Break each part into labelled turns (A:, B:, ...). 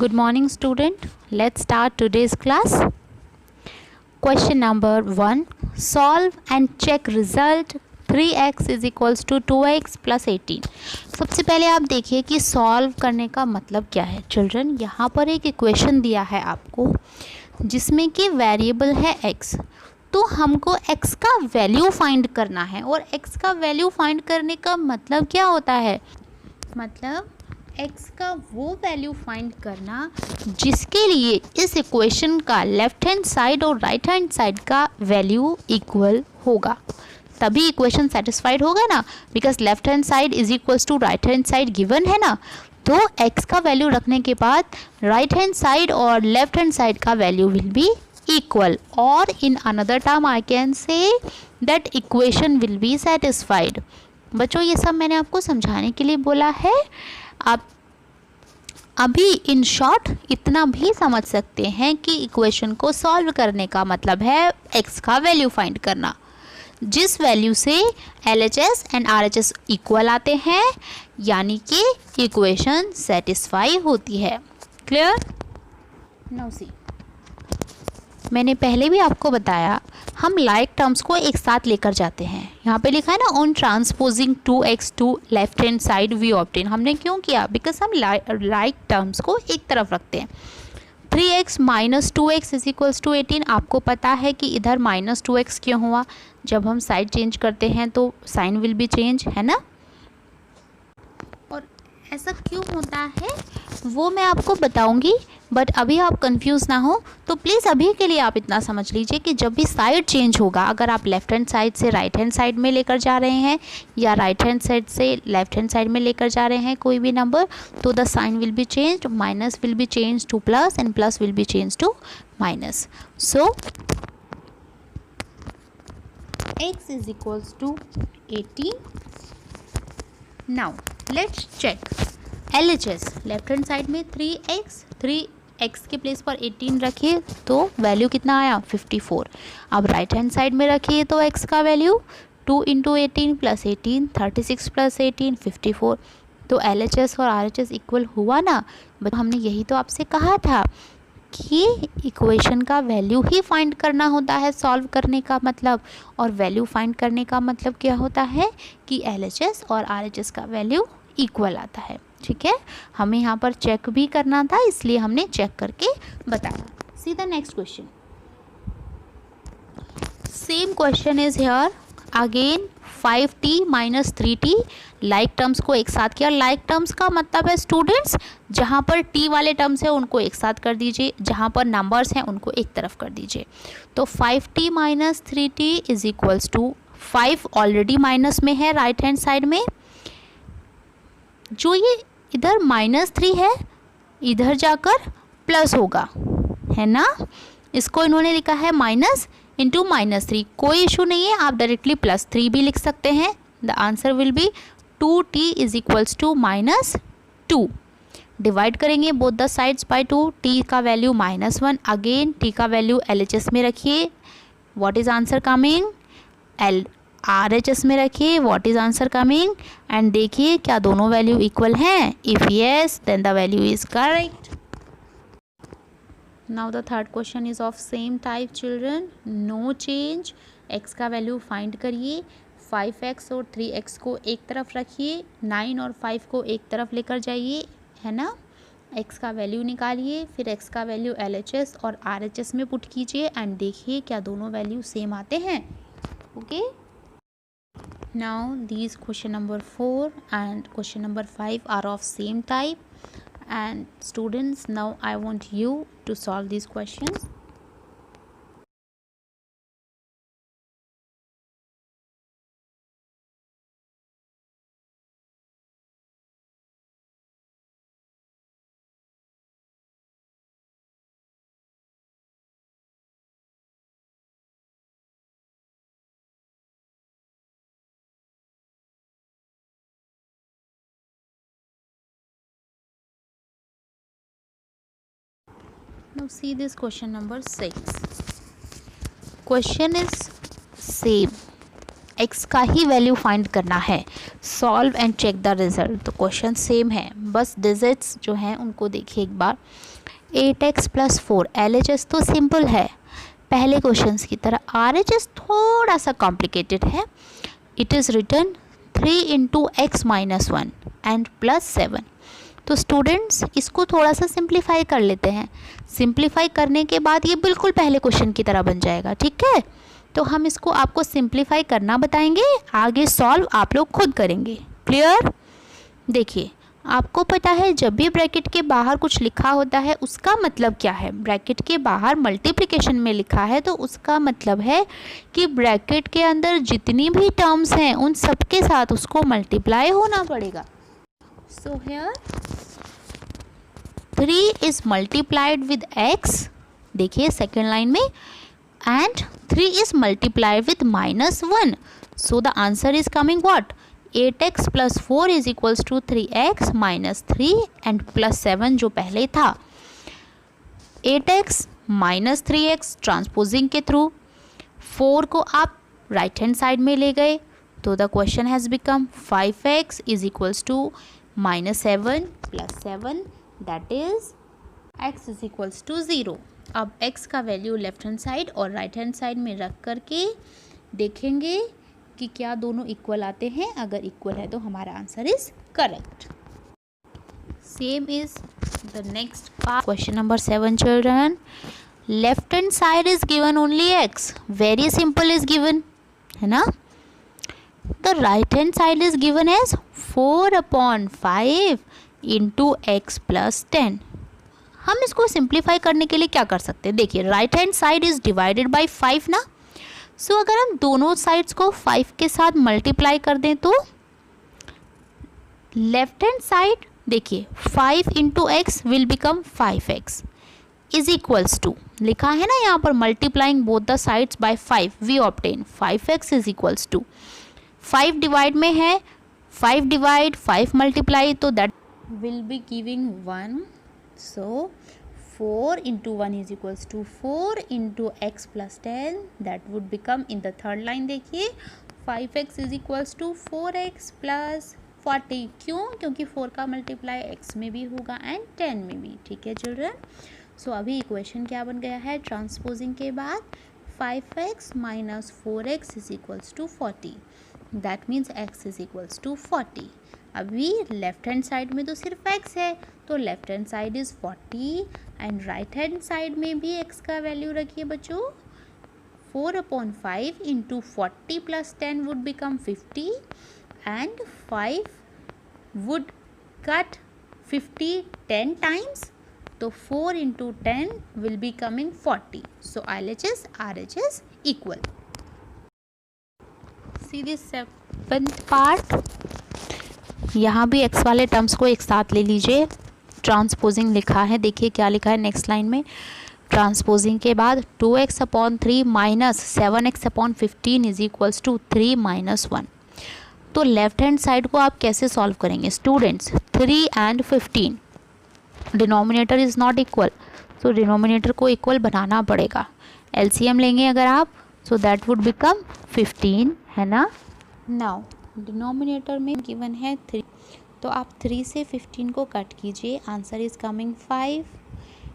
A: Good morning student. Let's start today's class. Question number 1. Solve and check result 3x is equals to 2x plus 18. सबसे पहले आप देखिए कि solve करने का मतलब क्या है चिल्ड्रन। यहाँ पर एक इक्वेशन दिया है आपको जिसमें कि वेरिएबल है x, तो हमको x का वैल्यू फाइंड करना है। और x का वैल्यू फाइंड करने का मतलब क्या होता है, मतलब x का वो वैल्यू फाइंड करना जिसके लिए इस इक्वेशन का लेफ्ट हैंड साइड और राइट हैंड साइड का वैल्यू इक्वल होगा, तभी इक्वेशन सेटिस्फाइड होगा ना। Because left hand side is equals to right hand side given है ना, तो x का वैल्यू रखने के बाद राइट हैंड साइड और लेफ्ट हैंड साइड का value will be equal, or in another term I can say that equation will be satisfied। बच्चों ये सब मैंने आपको समझाने के लिए बोला है। आप अभी इन शॉर्ट इतना भी समझ सकते हैं कि इक्वेशन को सॉल्व करने का मतलब है x का वैल्यू फाइंड करना, जिस वैल्यू से LHS एंड RHS इक्वल आते हैं, यानी कि इक्वेशन सेटिस्फाई होती है। क्लियर? नाउ सी, मैंने पहले भी आपको बताया हम लाइक टर्म्स को एक साथ लेकर जाते हैं। यहाँ पे लिखा है ना on transposing 2x to left hand side we obtain. हमने क्यों किया? बिकॉज हम लाइक टर्म्स को एक तरफ रखते हैं। 3x minus 2x is equals to 18। आपको पता है कि इधर माइनस 2x क्यों हुआ? जब हम साइड चेंज करते हैं तो साइन विल बी चेंज, है ना। और ऐसा क्यों होता है वो मैं आपको बताऊंगी, बट अभी आप कंफ्यूज ना हो तो प्लीज़ अभी के लिए आप इतना समझ लीजिए कि जब भी साइड चेंज होगा, अगर आप लेफ्ट हैंड साइड से राइट हैंड साइड में लेकर जा रहे हैं या राइट हैंड साइड से लेफ्ट हैंड साइड में लेकर जा रहे हैं कोई भी नंबर, तो the sign will be changed, minus will be change to plus and plus will be change to minus. So x is equals to 18. Now let's check LHS। Left hand side में 3x के place पर 18 रखिए तो value कितना आया? 54। अब right hand side में रखिए तो x का वैल्यू 2 इंटू 18 प्लस 18, 36 प्लस 18 54। तो LHS और RHS इक्वल हुआ ना। बट हमने यही तो आपसे कहा था कि इक्वेशन का वैल्यू ही फाइंड करना होता है सॉल्व करने का मतलब, और वैल्यू फाइंड करने का मतलब क्या होता है कि LHS और RHS का वैल्यू इक्वल आता है। ठीक है, हमें यहाँ पर चेक भी करना था इसलिए हमने चेक करके बताया। See the next question. Same question is here again 5t minus 3t। Like terms को एक साथ किया। लाइक टर्म्स का मतलब है स्टूडेंट्स जहाँ पर t वाले टर्म्स हैं उनको एक साथ कर दीजिए, जहाँ पर नंबर्स हैं उनको एक तरफ कर दीजिए। तो 5t minus 3t is equals to 5 already minus में है राइट हैंड साइड में, जो ये इधर -3 है इधर जाकर प्लस होगा, है ना। इसको इन्होंने लिखा है माइनस इंटू -3, कोई इशू नहीं है, आप डायरेक्टली +3 भी लिख सकते हैं। The answer will be 2t is equals to -2। Divide करेंगे both the sides by 2। t का वैल्यू -1, अगेन t का वैल्यू LHS में रखिए, what is answer coming? RHS में रखिए, what is answer coming? And देखिए क्या दोनों वैल्यू इक्वल हैं? If yes then the value is correct. Now the third question is of same type children, no change. x का value find करिए। 5x और 3x को एक तरफ रखिए, 9 और 5 को एक तरफ लेकर जाइए, है ना। x का वैल्यू निकालिए, फिर x का वैल्यू LHS और RHS में पुट कीजिए एंड देखिए क्या दोनों वैल्यू सेम आते हैं। Okay, now these question number 4 and question number 5 are of same type, and students now I want you to solve these questions. Now see this question number 6. Question is same, x का ही value find करना है। Solve and check the result. तो question same है, बस digits जो हैं उनको देखिए एक बार। 8x + 4 LHS तो सिंपल है पहले क्वेश्चंस की तरह, RHS थोड़ा सा कॉम्प्लिकेटेड है। It is written 3 × x - 1 and +7। तो स्टूडेंट्स इसको थोड़ा सा सिंप्लीफाई कर लेते हैं। सिंप्लीफाई करने के बाद ये बिल्कुल पहले क्वेश्चन की तरह बन जाएगा, ठीक है। तो हम इसको आपको सिंप्लीफाई करना बताएंगे, आगे सॉल्व आप लोग खुद करेंगे। क्लियर? देखिए, आपको पता है जब भी ब्रैकेट के बाहर कुछ लिखा होता है उसका मतलब क्या है। ब्रैकेट के बाहर मल्टीप्लिकेशन में लिखा है तो उसका मतलब है कि ब्रैकेट के अंदर जितनी भी टर्म्स हैं उन सब के साथ उसको मल्टीप्लाई होना पड़ेगा। So here 3 is multiplied with x, देखिए सेकेंड लाइन में, and 3 is multiplied with -1. So the answer is coming what? 8x + 4 is equals to 3x - 3 and +7 जो पहले था। 8x - 3x ट्रांसपोजिंग के थ्रू 4 को आप राइट हैंड साइड में ले गए तो the question has become 5x is equals to -7 + 7, that is x is equals to 0। अब x का वैल्यू लेफ्ट हैंड साइड और राइट हैंड साइड में रख करके देखेंगे कि क्या दोनों इक्वल आते हैं। अगर इक्वल है तो हमारा answer is correct. Same is the next part, question number 7 children. Left hand side is given only x, very simple is given, है ना। The right hand side is given as 4/5 × x + 10। हम इसको simplify करने के लिए क्या कर सकते हैं, देखिए right hand side is divided by 5 ना। सो अगर हम दोनों साइड्स को 5 के साथ मल्टीप्लाई कर दें तो लेफ्ट हैंड साइड देखिए 5 × x will become 5x is equals to, लिखा है ना यहाँ पर, multiplying both the sides by 5 we obtain 5x is equals to, 5 divide में है, 5 डिवाइड 5 मल्टीप्लाई तो that will be giving 1। So 4 × 1 is equals to 4 × x + 10, that would become in the third line देखिए 5x is equals to 4x + 40। क्यों? क्योंकि 4 का multiply x में भी होगा एंड 10 में भी, ठीक है चिल्ड्रन। सो अभी इक्वेशन क्या बन गया है, ट्रांसपोजिंग के बाद 5x - 4x is equals to 40, that means x is equals to 40। अभी लेफ्ट हैंड साइड में तो सिर्फ x है तो left hand side is 40 and right hand side में भी x का वैल्यू रखिए बच्चों। 4/5 × 40 + 10 would become 50 and 5 would cut 50 10 times, तो 4 × 10 will be coming 40। So LHS RHS equal। See this 7th part, यहाँ भी x वाले टर्म्स को एक साथ ले लीजिए। ट्रांसपोजिंग लिखा है, देखिए क्या लिखा है नेक्स्ट लाइन में, ट्रांसपोजिंग के बाद 2x/3 - 7x/15 is equals to 3 - 1। तो लेफ्ट हैंड साइड को आप कैसे सॉल्व करेंगे students, 3 and 15 denominator is not equal, तो डिनोमिनेटर को इक्वल बनाना पड़ेगा। LCM लेंगे अगर आप, सो दैट वुड बिकम 15, है ना। नाउ डिनोमिनेटर में गिवन है 3, तो आप 3 से 15 को कट कीजिए, answer is coming 5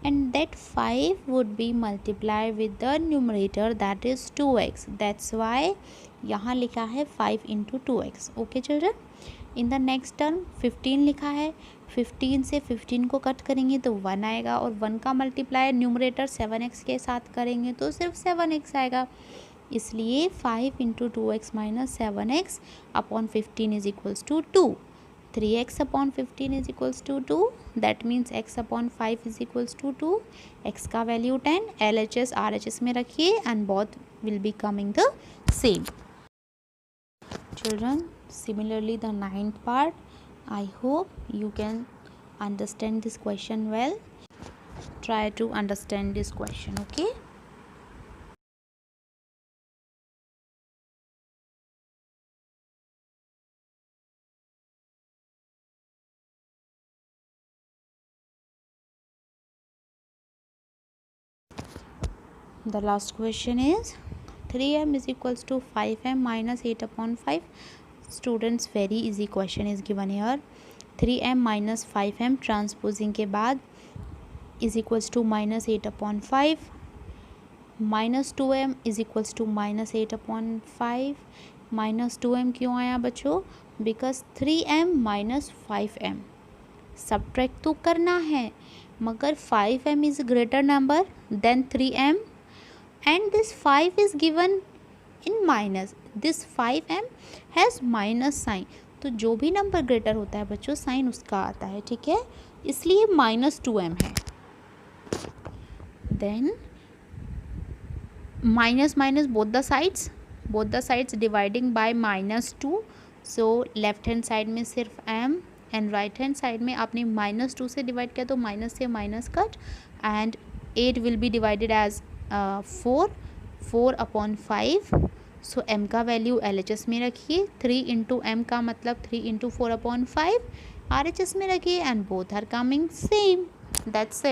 A: and that 5 would be multiply with the numerator that is 2x, that's why यहाँ लिखा है 5 × 2x। Okay children, in the next term 15 लिखा है, 15 से 15 को कट करेंगे तो 1 आएगा और 1 का मल्टीप्लाई न्यूमरेटर 7x के साथ करेंगे तो सिर्फ 7x आएगा, इसलिए 5 × 2x - 7x upon 15 is equals to 2। 3x upon 15 is equals to 2, that means x upon 5 is equals to 2। x का वैल्यू 10, LHS RHS में रखिए and both will be coming the same. Children, similarly the 9th part, I hope you can understand this question well. Try to understand this question, okay? The last question is 3m is equals to 5m minus 8 upon 5. Students, very easy question is given here. 3m minus 5m transposing के बाद is equals to minus 8 upon 5. Minus 2m is equals to minus 8 upon 5. Minus 2m क्यों आया बच्चों? Because 3m minus 5m subtract तो करना है, मगर 5m is greater number than 3m and this 5 is given in minus. This 5m has minus sign, तो जो भी नंबर ग्रेटर होता है बच्चों साइन उसका आता है, ठीक है, इसलिए माइनस 2m है. Then minus minus both the sides dividing by -2. so left hand side में सिर्फ m and right hand side में आपने -2 से डिवाइड किया तो माइनस से minus cut and 8 will be divided as 4 upon 5. So m का वैल्यू LHS में रखिए. 3 इंटू m का मतलब 3 इंटू 4 अपॉन 5 RHS में रखिए and both are coming same. That's it.